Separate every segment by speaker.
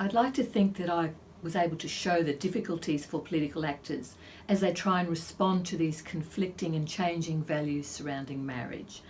Speaker 1: I'd like to think that I was able to show the difficulties for political actors as they try and respond to these conflicting and changing values surrounding marriage.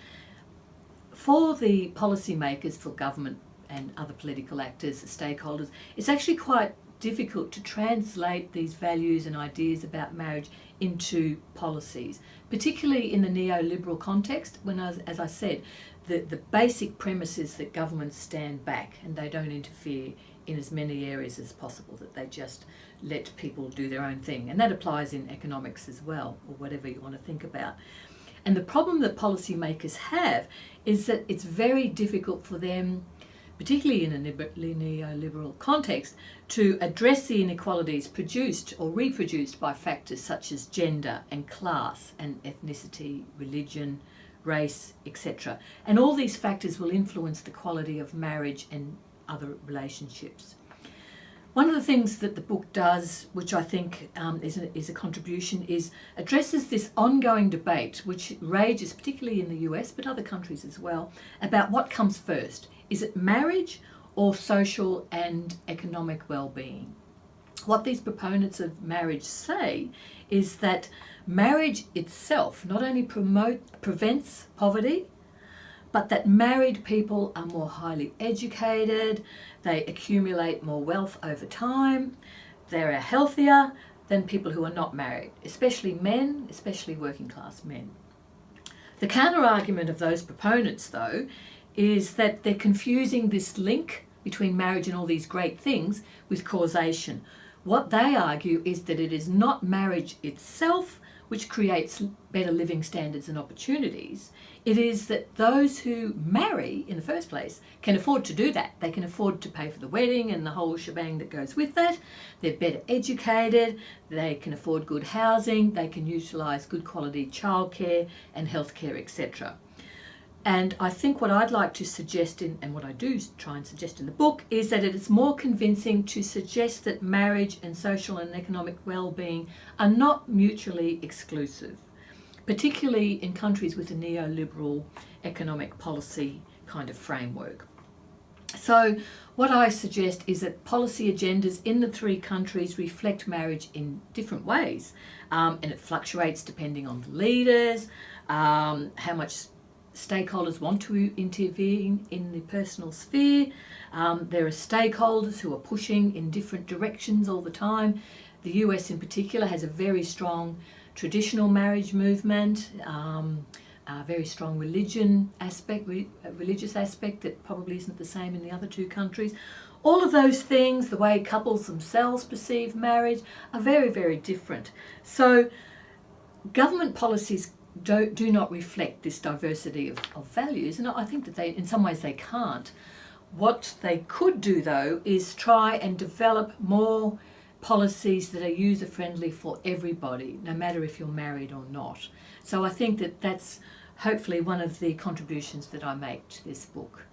Speaker 1: For the policymakers, for government and other political actors, the stakeholders, it's actually quite difficult to translate these values and ideas about marriage into policies, particularly in the neoliberal context when, as I said, the basic premise is that governments stand back and they don't interfere in as many areas as possible, that they just let people do their own thing. And that applies in economics as well, or whatever you want to think about. And the problem that policymakers have is that it's very difficult for them, particularly in a neoliberal context, to address the inequalities produced or reproduced by factors such as gender and class and ethnicity, religion, race, etc. And all these factors will influence the quality of marriage and other relationships. One of the things that the book does, which I think is a contribution, is addresses this ongoing debate which rages particularly in the US but other countries as well about what comes first. Is it marriage or social and economic well-being? What these proponents of marriage say is that marriage itself not only prevents poverty, but that married people are more highly educated, they accumulate more wealth over time, they're healthier than people who are not married, especially men, especially working class men. The counter-argument of those proponents, though, is that they're confusing this link between marriage and all these great things with causation. What they argue is that it is not marriage itself which creates better living standards and opportunities. It is that those who marry in the first place can afford to do that. They can afford to pay for the wedding and the whole shebang that goes with that. They're better educated, they can afford good housing, they can utilise good quality childcare and healthcare, etc. And I think what I'd like to suggest, and what I do try and suggest in the book, is that it is more convincing to suggest that marriage and social and economic well-being are not mutually exclusive, particularly in countries with a neoliberal economic policy kind of framework. So what I suggest is that policy agendas in the three countries reflect marriage in different ways, and it fluctuates depending on the leaders, how much stakeholders want to intervene in the personal sphere. There are stakeholders who are pushing in different directions all the time. The US in particular has a very strong traditional marriage movement, a very strong religious aspect that probably isn't the same in the other two countries. All of those things, the way couples themselves perceive marriage, are very, very different. So government policies do not reflect this diversity of values, and I think that in some ways they can't. What they could do, though, is try and develop more policies that are user-friendly for everybody, no matter if you're married or not. So I think that that's hopefully one of the contributions that I make to this book.